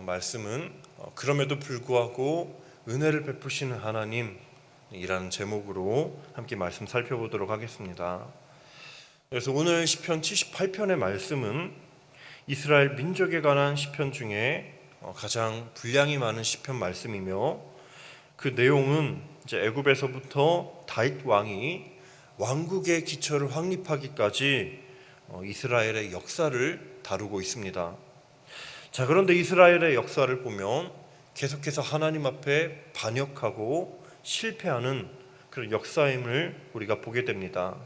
말씀은 그럼에도 불구하고 은혜를 베푸시는 하나님이라는 제목으로 함께 말씀 살펴보도록 하겠습니다. 그래서 오늘 시편 78편의 말씀은 이스라엘 민족에 관한 시편 중에 가장 분량이 많은 시편 말씀이며, 그 내용은 이제 애굽에서부터 다윗 왕이 왕국의 기초를 확립하기까지 이스라엘의 역사를 다루고 있습니다. 자, 그런데 이스라엘의 역사를 보면 계속해서 하나님 앞에 반역하고 실패하는 그런 역사임을 우리가 보게 됩니다.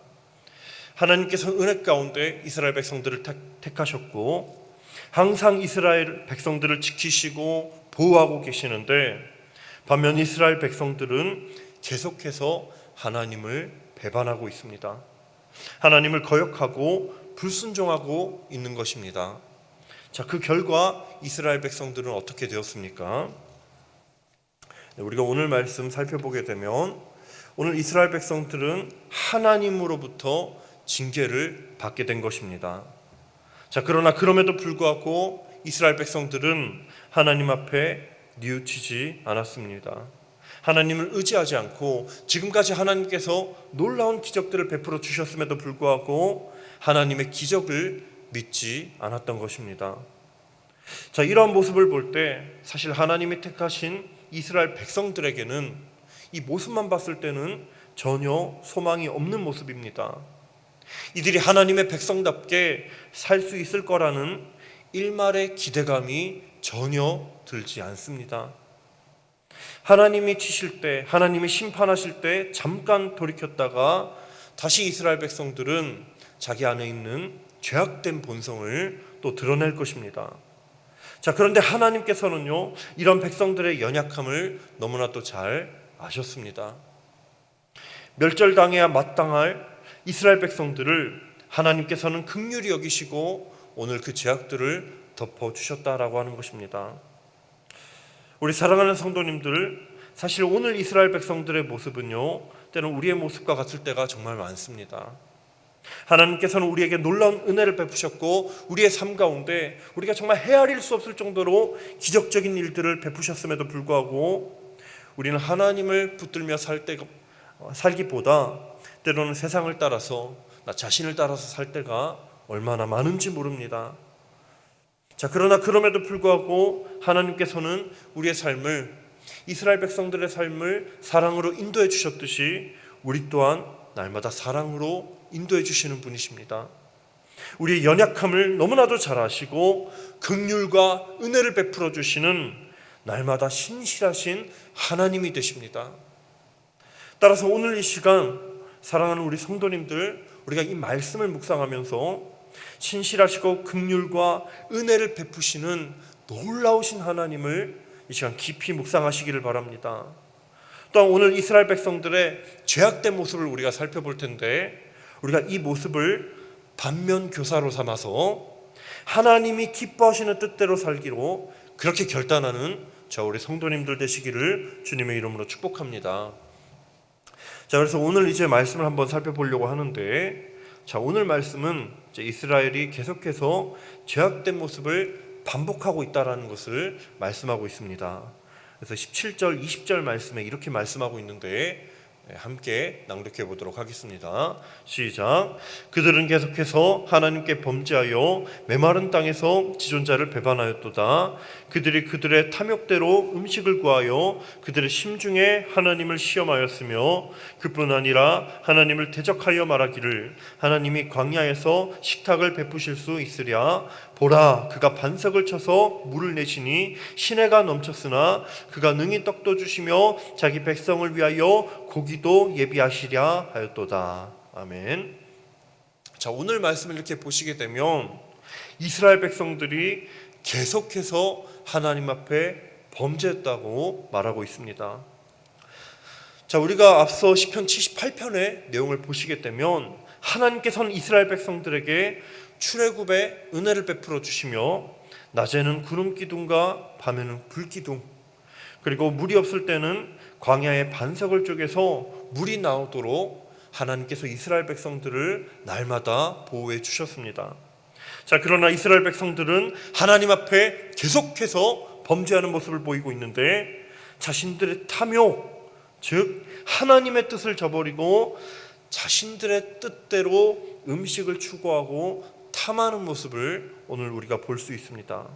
하나님께서 은혜 가운데 이스라엘 백성들을 택하셨고 항상 이스라엘 백성들을 지키시고 보호하고 계시는데, 반면 이스라엘 백성들은 계속해서 하나님을 배반하고 있습니다. 하나님을 거역하고 불순종하고 있는 것입니다. 자, 그 결과 이스라엘 백성들은 어떻게 되었습니까? 우리가 오늘 말씀 살펴보게 되면 오늘 이스라엘 백성들은 하나님으로부터 징계를 받게 된 것입니다. 자, 그러나 그럼에도 불구하고 이스라엘 백성들은 하나님 앞에 뉘우치지 않았습니다. 하나님을 의지하지 않고 지금까지 하나님께서 놀라운 기적들을 베풀어 주셨음에도 불구하고 하나님의 기적을 믿지 않았던 것입니다. 자, 이러한 모습을 볼 때 사실 하나님이 택하신 이스라엘 백성들에게는 이 모습만 봤을 때는 전혀 소망이 없는 모습입니다. 이들이 하나님의 백성답게 살 수 있을 거라는 일말의 기대감이 전혀 들지 않습니다. 하나님이 치실 때, 하나님이 심판하실 때 잠깐 돌이켰다가 다시 이스라엘 백성들은 자기 안에 있는 죄악된 본성을 또 드러낼 것입니다. 자, 그런데 하나님께서는요, 이런 백성들의 연약함을 너무나도 잘 아셨습니다. 멸절당해야 마땅할 이스라엘 백성들을 하나님께서는 긍휼히 여기시고 오늘 그 죄악들을 덮어주셨다라고 하는 것입니다. 우리 사랑하는 성도님들, 사실 오늘 이스라엘 백성들의 모습은요, 때는 우리의 모습과 같을 때가 정말 많습니다. 하나님께서는 우리에게 놀라운 은혜를 베푸셨고 우리의 삶 가운데 우리가 정말 헤아릴 수 없을 정도로 기적적인 일들을 베푸셨음에도 불구하고 우리는 하나님을 붙들며 살기보다 때로는 세상을 따라서, 나 자신을 따라서 살 때가 얼마나 많은지 모릅니다. 자, 그러나 그럼에도 불구하고 하나님께서는 우리의 삶을, 이스라엘 백성들의 삶을 사랑으로 인도해 주셨듯이 우리 또한 날마다 사랑으로 인도해 주시는 분이십니다. 우리의 연약함을 너무나도 잘 아시고 긍휼과 은혜를 베풀어 주시는 날마다 신실하신 하나님이 되십니다. 따라서 오늘 이 시간 사랑하는 우리 성도님들, 우리가 이 말씀을 묵상하면서 신실하시고 긍휼과 은혜를 베푸시는 놀라우신 하나님을 이 시간 깊이 묵상하시기를 바랍니다. 또한 오늘 이스라엘 백성들의 죄악된 모습을 우리가 살펴볼 텐데, 우리가 이 모습을 반면 교사로 삼아서 하나님이 기뻐하시는 뜻대로 살기로 그렇게 결단하는 우리 성도님들 되시기를 주님의 이름으로 축복합니다. 자, 그래서 오늘 이제 말씀을 한번 살펴보려고 하는데, 자, 오늘 말씀은 이제 이스라엘이 계속해서 죄악된 모습을 반복하고 있다라는 것을 말씀하고 있습니다. 그래서 17절, 20절 말씀에 이렇게 말씀하고 있는데 함께 낭독해 보도록 하겠습니다. 시작. 그들은 계속해서 하나님께 범죄하여 메마른 땅에서 지존자를 배반하였도다. 그들이 그들의 탐욕대로 음식을 구하여 그들의 심중에 하나님을 시험하였으며, 그뿐 아니라 하나님을 대적하여 말하기를 하나님이 광야에서 식탁을 베푸실 수 있으랴. 보라, 그가 반석을 쳐서 물을 내시니 시내가 넘쳤으나 그가 능히 떡도 주시며 자기 백성을 위하여 고기도 예비하시랴 하였도다. 아멘. 자, 오늘 말씀을 이렇게 보시게 되면 이스라엘 백성들이 계속해서 하나님 앞에 범죄했다고 말하고 있습니다. 자, 우리가 앞서 시편 78편의 내용을 보시게 되면 하나님께서는 이스라엘 백성들에게 출애굽의 은혜를 베풀어 주시며 낮에는 구름 기둥과 밤에는 불 기둥, 그리고 물이 없을 때는 광야의 반석을 쪼개서 물이 나오도록 하나님께서 이스라엘 백성들을 날마다 보호해 주셨습니다. 자, 그러나 이스라엘 백성들은 하나님 앞에 계속해서 범죄하는 모습을 보이고 있는데 자신들의 탐욕, 즉 하나님의 뜻을 저버리고 자신들의 뜻대로 음식을 추구하고 탐하는 모습을 오늘 우리가 볼 수 있습니다.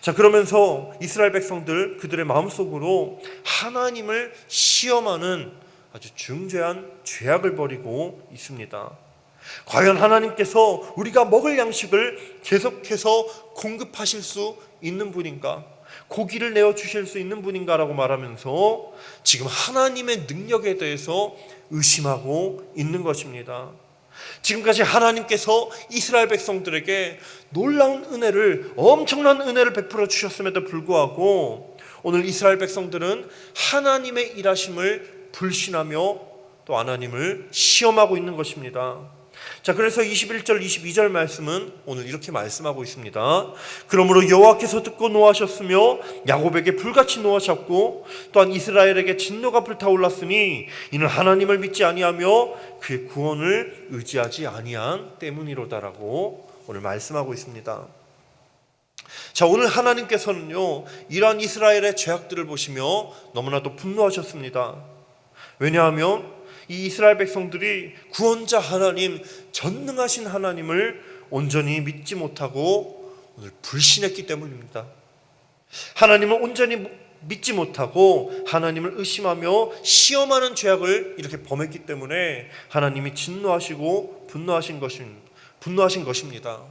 자, 그러면서 이스라엘 백성들 그들의 마음속으로 하나님을 시험하는 아주 중대한 죄악을 벌이고 있습니다. 과연 하나님께서 우리가 먹을 양식을 계속해서 공급하실 수 있는 분인가? 고기를 내어주실 수 있는 분인가라고 말하면서 지금 하나님의 능력에 대해서 의심하고 있는 것입니다. 지금까지 하나님께서 이스라엘 백성들에게 놀라운 은혜를, 엄청난 은혜를 베풀어 주셨음에도 불구하고 오늘 이스라엘 백성들은 하나님의 일하심을 불신하며 또 하나님을 시험하고 있는 것입니다. 자, 그래서 21절 22절 말씀은 오늘 이렇게 말씀하고 있습니다. 그러므로 여호와께서 듣고 노하셨으며 야곱에게 불같이 노하셨고 또한 이스라엘에게 진노가 불타올랐으니 이는 하나님을 믿지 아니하며 그의 구원을 의지하지 아니한 때문이로다라고 오늘 말씀하고 있습니다. 자, 오늘 하나님께서는요 이러한 이스라엘의 죄악들을 보시며 너무나도 분노하셨습니다. 왜냐하면 이 이스라엘 백성들이 구원자 하나님, 전능하신 하나님을 온전히 믿지 못하고 오늘 불신했기 때문입니다. 하나님을 온전히 믿지 못하고 하나님을 의심하며 시험하는 죄악을 이렇게 범했기 때문에 하나님이 진노하시고 분노하신 것입니다.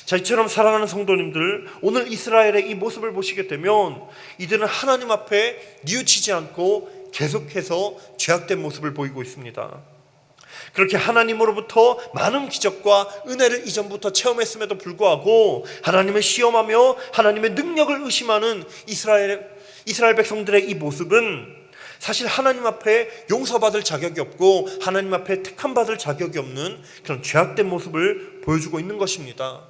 자, 이처럼 사랑하는 성도님들, 오늘 이스라엘의 이 모습을 보시게 되면 이들은 하나님 앞에 뉘우치지 않고 계속해서 죄악된 모습을 보이고 있습니다. 그렇게 하나님으로부터 많은 기적과 은혜를 이전부터 체험했음에도 불구하고 하나님을 시험하며 하나님의 능력을 의심하는 이스라엘 백성들의 이 모습은 사실 하나님 앞에 용서받을 자격이 없고 하나님 앞에 택함받을 자격이 없는 그런 죄악된 모습을 보여주고 있는 것입니다.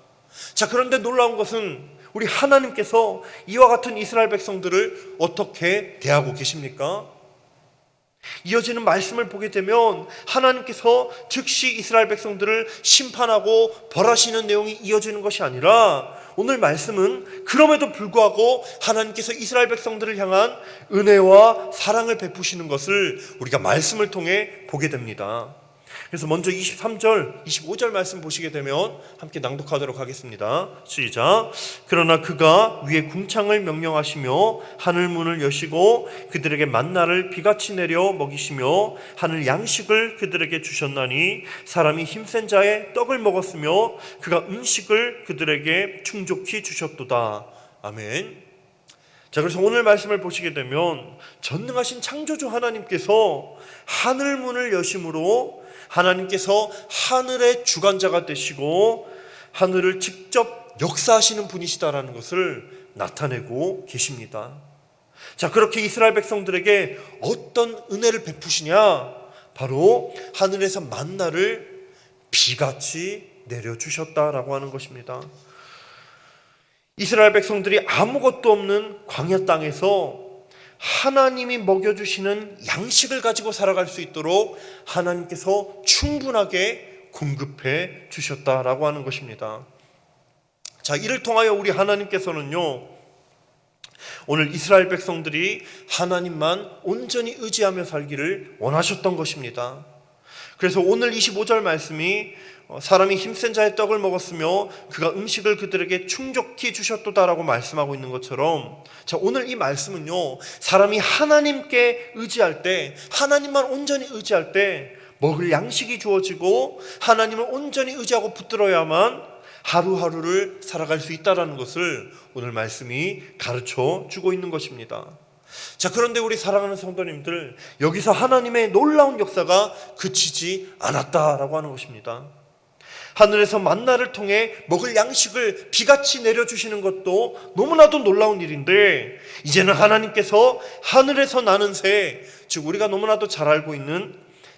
자, 그런데 놀라운 것은 우리 하나님께서 이와 같은 이스라엘 백성들을 어떻게 대하고 계십니까? 이어지는 말씀을 보게 되면 하나님께서 즉시 이스라엘 백성들을 심판하고 벌하시는 내용이 이어지는 것이 아니라 오늘 말씀은 그럼에도 불구하고 하나님께서 이스라엘 백성들을 향한 은혜와 사랑을 베푸시는 것을 우리가 말씀을 통해 보게 됩니다. 그래서 먼저 23절, 25절 말씀 보시게 되면 함께 낭독하도록 하겠습니다. 시작. 그러나 그가 위에 궁창을 명령하시며 하늘 문을 여시고 그들에게 만나를 비같이 내려 먹이시며 하늘 양식을 그들에게 주셨나니 사람이 힘센 자의 떡을 먹었으며 그가 음식을 그들에게 충족히 주셨도다. 아멘. 자, 그래서 오늘 말씀을 보시게 되면 전능하신 창조주 하나님께서 하늘 문을 여심으로 하나님께서 하늘의 주관자가 되시고 하늘을 직접 역사하시는 분이시다라는 것을 나타내고 계십니다. 자, 그렇게 이스라엘 백성들에게 어떤 은혜를 베푸시냐? 바로 하늘에서 만나를 비같이 내려주셨다라고 하는 것입니다. 이스라엘 백성들이 아무것도 없는 광야 땅에서 하나님이 먹여주시는 양식을 가지고 살아갈 수 있도록 하나님께서 충분하게 공급해 주셨다라고 하는 것입니다. 자, 이를 통하여 우리 하나님께서는요 오늘 이스라엘 백성들이 하나님만 온전히 의지하며 살기를 원하셨던 것입니다. 그래서 오늘 25절 말씀이 사람이 힘센 자의 떡을 먹었으며 그가 음식을 그들에게 충족히 주셨도다라고 말씀하고 있는 것처럼, 자, 오늘 이 말씀은요 사람이 하나님께 의지할 때, 하나님만 온전히 의지할 때 먹을 양식이 주어지고 하나님을 온전히 의지하고 붙들어야만 하루하루를 살아갈 수 있다는 것을 오늘 말씀이 가르쳐 주고 있는 것입니다. 자, 그런데 우리 사랑하는 성도님들, 여기서 하나님의 놀라운 역사가 그치지 않았다라고 하는 것입니다. 하늘에서 만나를 통해 먹을 양식을 비같이 내려주시는 것도 너무나도 놀라운 일인데, 이제는 하나님께서 하늘에서 나는 새, 즉 우리가 너무나도 잘 알고 있는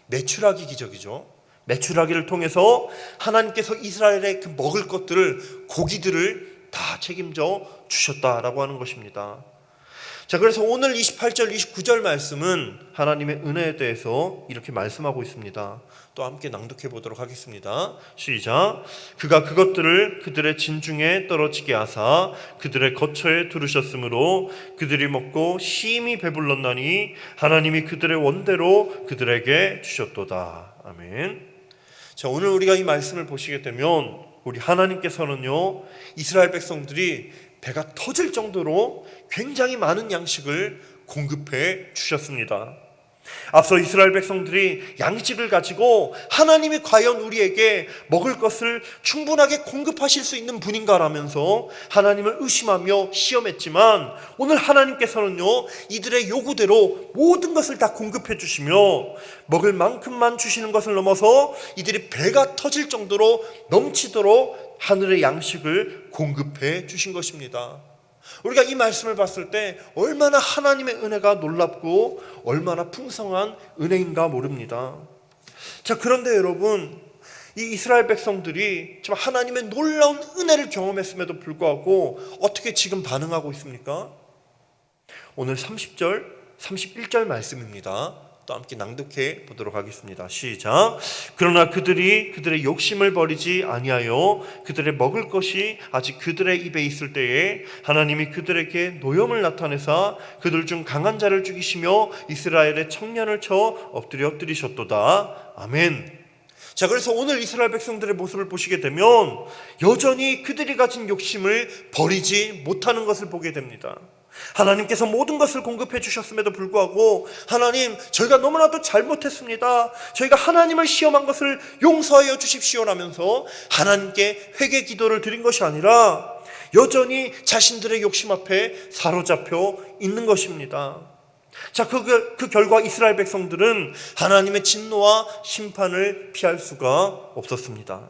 메추라기 기적이죠. 메추라기를 통해서 하나님께서 이스라엘의 그 먹을 것들을, 고기들을 다 책임져 주셨다라고 하는 것입니다. 자, 그래서 오늘 28절, 29절 말씀은 하나님의 은혜에 대해서 이렇게 말씀하고 있습니다. 또 함께 낭독해 보도록 하겠습니다. 시작. 그가 그것들을 그들의 진중에 떨어지게 하사 그들의 거처에 두르셨으므로 그들이 먹고 심히 배불렀나니 하나님이 그들의 원대로 그들에게 주셨도다. 아멘. 자, 오늘 우리가 이 말씀을 보시게 되면 우리 하나님께서는요, 이스라엘 백성들이 배가 터질 정도로 굉장히 많은 양식을 공급해 주셨습니다. 앞서 이스라엘 백성들이 양식을 가지고 하나님이 과연 우리에게 먹을 것을 충분하게 공급하실 수 있는 분인가라면서 하나님을 의심하며 시험했지만, 오늘 하나님께서는요, 이들의 요구대로 모든 것을 다 공급해 주시며 먹을 만큼만 주시는 것을 넘어서 이들이 배가 터질 정도로 넘치도록 하늘의 양식을 공급해 주신 것입니다. 우리가 이 말씀을 봤을 때 얼마나 하나님의 은혜가 놀랍고 얼마나 풍성한 은혜인가 모릅니다. 자, 그런데 여러분, 이 이스라엘 백성들이 지금 하나님의 놀라운 은혜를 경험했음에도 불구하고 어떻게 지금 반응하고 있습니까? 오늘 30절, 31절 말씀입니다. 또 함께 낭독해 보도록 하겠습니다. 시작. 그러나 그들이 그들의 욕심을 버리지 아니하여 그들의 먹을 것이 아직 그들의 입에 있을 때에 하나님이 그들에게 노염을 나타내사 그들 중 강한 자를 죽이시며 이스라엘의 청년을 쳐 엎드리셨도다. 아멘. 자, 그래서 오늘 이스라엘 백성들의 모습을 보시게 되면 여전히 그들이 가진 욕심을 버리지 못하는 것을 보게 됩니다. 하나님께서 모든 것을 공급해 주셨음에도 불구하고 하나님, 저희가 너무나도 잘못했습니다. 저희가 하나님을 시험한 것을 용서하여 주십시오라면서 하나님께 회개 기도를 드린 것이 아니라 여전히 자신들의 욕심 앞에 사로잡혀 있는 것입니다. 자, 그 결과 이스라엘 백성들은 하나님의 진노와 심판을 피할 수가 없었습니다.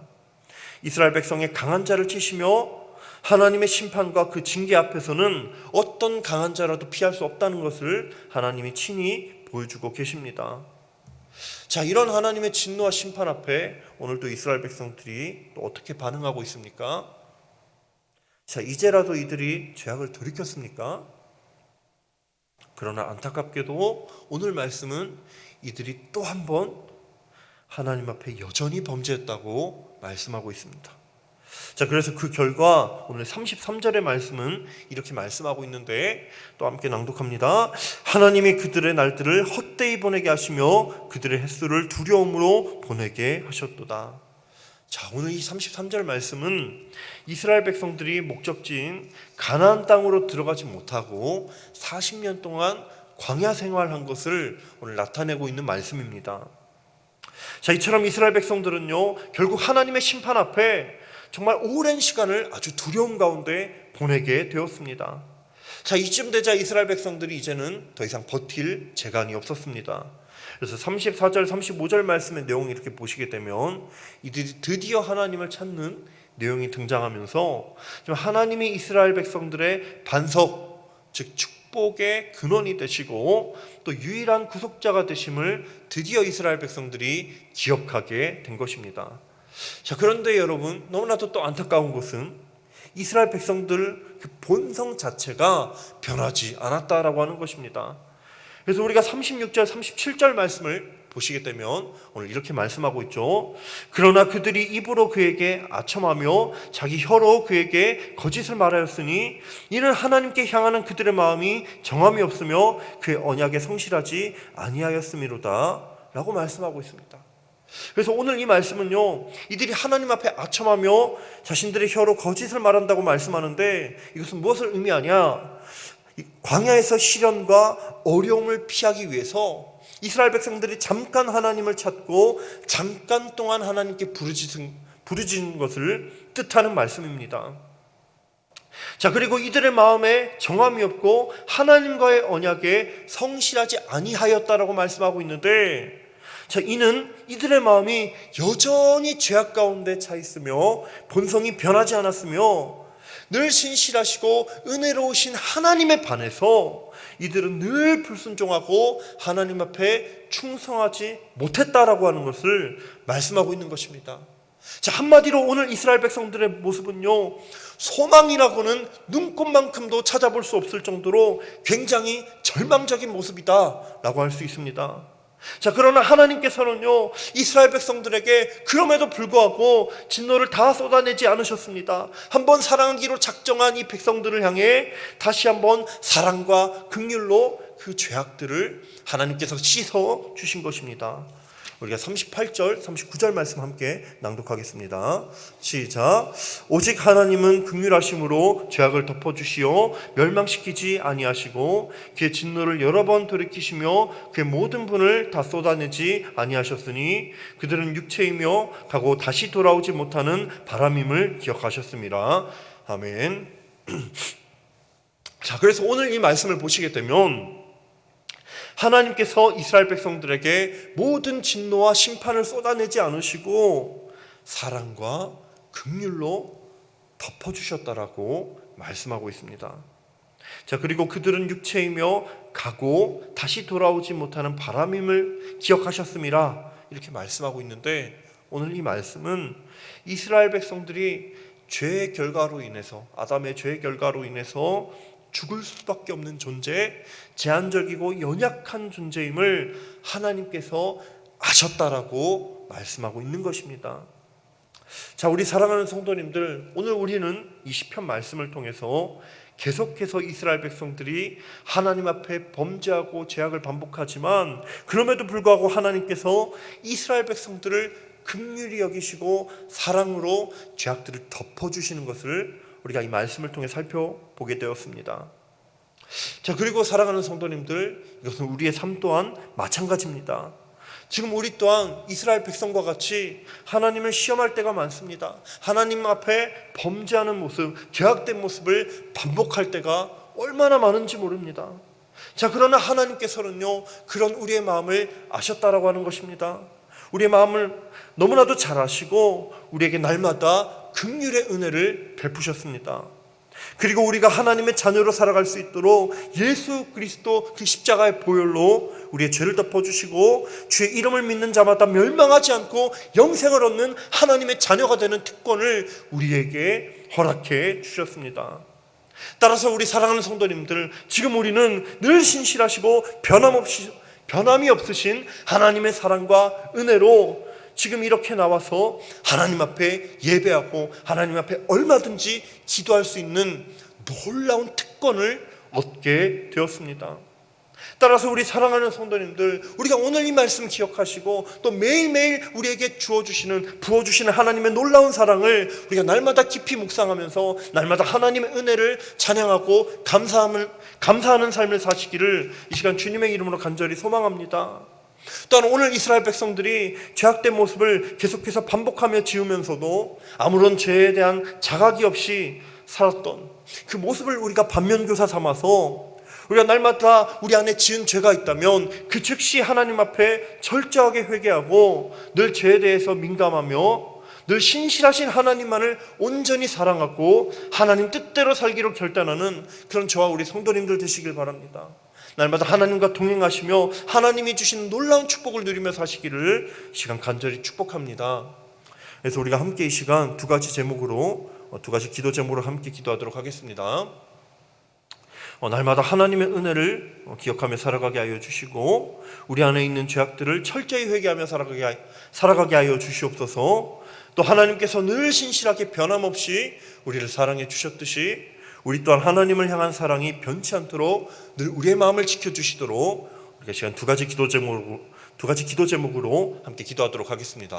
이스라엘 백성의 강한 자를 치시며 하나님의 심판과 그 징계 앞에서는 어떤 강한 자라도 피할 수 없다는 것을 하나님이 친히 보여주고 계십니다. 자, 이런 하나님의 진노와 심판 앞에 오늘도 이스라엘 백성들이 또 어떻게 반응하고 있습니까? 자, 이제라도 이들이 죄악을 돌이켰습니까? 그러나 안타깝게도 오늘 말씀은 이들이 또 한 번 하나님 앞에 여전히 범죄했다고 말씀하고 있습니다. 자, 그래서 그 결과 오늘 33절의 말씀은 이렇게 말씀하고 있는데 또 함께 낭독합니다. 하나님이 그들의 날들을 헛되이 보내게 하시며 그들의 햇수를 두려움으로 보내게 하셨도다. 자, 오늘 이 33절 말씀은 이스라엘 백성들이 목적지인 가나안 땅으로 들어가지 못하고 40년 동안 광야 생활한 것을 오늘 나타내고 있는 말씀입니다. 자, 이처럼 이스라엘 백성들은요, 결국 하나님의 심판 앞에 정말 오랜 시간을 아주 두려움 가운데 보내게 되었습니다. 자, 이쯤 되자 이스라엘 백성들이 이제는 더 이상 버틸 재간이 없었습니다. 그래서 34절, 35절 말씀의 내용을 이렇게 보시게 되면 이들이 드디어 하나님을 찾는 내용이 등장하면서 하나님이 이스라엘 백성들의 반석, 즉 축복의 근원이 되시고 또 유일한 구속자가 되심을 드디어 이스라엘 백성들이 기억하게 된 것입니다. 자, 그런데 여러분, 너무나도 또 안타까운 것은 이스라엘 백성들 그 본성 자체가 변하지 않았다라고 하는 것입니다. 그래서 우리가 36절, 37절 말씀을 보시게 되면 오늘 이렇게 말씀하고 있죠. 그러나 그들이 입으로 그에게 아첨하며 자기 혀로 그에게 거짓을 말하였으니 이는 하나님께 향하는 그들의 마음이 정함이 없으며 그의 언약에 성실하지 아니하였음이로다 라고 말씀하고 있습니다. 그래서 오늘 이 말씀은요, 이들이 하나님 앞에 아첨하며 자신들의 혀로 거짓을 말한다고 말씀하는데 이것은 무엇을 의미하냐? 광야에서 시련과 어려움을 피하기 위해서 이스라엘 백성들이 잠깐 하나님을 찾고 잠깐 동안 하나님께 부르짖은 것을 뜻하는 말씀입니다. 자, 그리고 이들의 마음에 정함이 없고 하나님과의 언약에 성실하지 아니하였다라고 말씀하고 있는데, 자, 이는 이들의 마음이 여전히 죄악 가운데 차 있으며 본성이 변하지 않았으며 늘 신실하시고 은혜로우신 하나님에 반해서 이들은 늘 불순종하고 하나님 앞에 충성하지 못했다라고 하는 것을 말씀하고 있는 것입니다. 자, 한마디로 오늘 이스라엘 백성들의 모습은요, 소망이라고는 눈꽃만큼도 찾아볼 수 없을 정도로 굉장히 절망적인 모습이다라고 할 수 있습니다. 자, 그러나 하나님께서는요, 이스라엘 백성들에게 그럼에도 불구하고 진노를 다 쏟아내지 않으셨습니다. 한번 사랑하기로 작정한 이 백성들을 향해 다시 한번 사랑과 긍휼로 그 죄악들을 하나님께서 씻어 주신 것입니다. 우리가 38절, 39절 말씀 함께 낭독하겠습니다. 시작. 오직 하나님은 긍휼하심으로 죄악을 덮어주시어 멸망시키지 아니하시고 그의 진노를 여러 번 돌이키시며 그의 모든 분을 다 쏟아내지 아니하셨으니 그들은 육체이며 가고 다시 돌아오지 못하는 바람임을 기억하셨습니다. 아멘. 자, 그래서 오늘 이 말씀을 보시게 되면 하나님께서 이스라엘 백성들에게 모든 진노와 심판을 쏟아내지 않으시고 사랑과 긍휼로 덮어주셨다라고 말씀하고 있습니다. 자, 그리고 그들은 육체이며 가고 다시 돌아오지 못하는 바람임을 기억하셨음이라 이렇게 말씀하고 있는데, 오늘 이 말씀은 이스라엘 백성들이 죄의 결과로 인해서, 아담의 죄의 결과로 인해서 죽을 수밖에 없는 존재, 제한적이고 연약한 존재임을 하나님께서 아셨다라고 말씀하고 있는 것입니다. 자, 우리 사랑하는 성도님들, 오늘 우리는 이 시편 말씀을 통해서 계속해서 이스라엘 백성들이 하나님 앞에 범죄하고 죄악을 반복하지만 그럼에도 불구하고 하나님께서 이스라엘 백성들을 긍휼히 여기시고 사랑으로 죄악들을 덮어주시는 것을 우리가 이 말씀을 통해 살펴보게 되었습니다. 자, 그리고 사랑하는 성도님들, 이것은 우리의 삶 또한 마찬가지입니다. 지금 우리 또한 이스라엘 백성과 같이 하나님을 시험할 때가 많습니다. 하나님 앞에 범죄하는 모습, 죄악된 모습을 반복할 때가 얼마나 많은지 모릅니다. 자, 그러나 하나님께서는요, 그런 우리의 마음을 아셨다라고 하는 것입니다. 우리의 마음을 너무나도 잘 아시고 우리에게 날마다 긍휼의 은혜를 베푸셨습니다. 그리고 우리가 하나님의 자녀로 살아갈 수 있도록 예수 그리스도 그 십자가의 보혈로 우리의 죄를 덮어주시고 주의 이름을 믿는 자마다 멸망하지 않고 영생을 얻는 하나님의 자녀가 되는 특권을 우리에게 허락해 주셨습니다. 따라서 우리 사랑하는 성도님들, 지금 우리는 늘 신실하시고 변함이 없으신 하나님의 사랑과 은혜로 지금 이렇게 나와서 하나님 앞에 예배하고 하나님 앞에 얼마든지 기도할 수 있는 놀라운 특권을 얻게 되었습니다. 따라서 우리 사랑하는 성도님들, 우리가 오늘 이 말씀 기억하시고 또 매일매일 우리에게 부어주시는 하나님의 놀라운 사랑을 우리가 날마다 깊이 묵상하면서 날마다 하나님의 은혜를 찬양하고 감사하는 삶을 사시기를 이 시간 주님의 이름으로 간절히 소망합니다. 또한 오늘 이스라엘 백성들이 죄악된 모습을 계속해서 반복하며 지으면서도 아무런 죄에 대한 자각이 없이 살았던 그 모습을 우리가 반면교사 삼아서 우리가 날마다 우리 안에 지은 죄가 있다면 그 즉시 하나님 앞에 철저하게 회개하고 늘 죄에 대해서 민감하며 늘 신실하신 하나님만을 온전히 사랑하고 하나님 뜻대로 살기로 결단하는 그런 저와 우리 성도님들 되시길 바랍니다. 날마다 하나님과 동행하시며 하나님이 주시는 놀라운 축복을 누리며 사시기를 이 시간 간절히 축복합니다. 그래서 우리가 함께 이 시간 두 가지 기도 제목으로 함께 기도하도록 하겠습니다. 날마다 하나님의 은혜를 기억하며 살아가게 하여 주시고 우리 안에 있는 죄악들을 철저히 회개하며 살아가게 하여 주시옵소서. 또 하나님께서 늘 신실하게 변함없이 우리를 사랑해 주셨듯이 우리 또한 하나님을 향한 사랑이 변치 않도록 늘 우리의 마음을 지켜주시도록 우리가 시간 두 가지 기도 제목으로 함께 기도하도록 하겠습니다.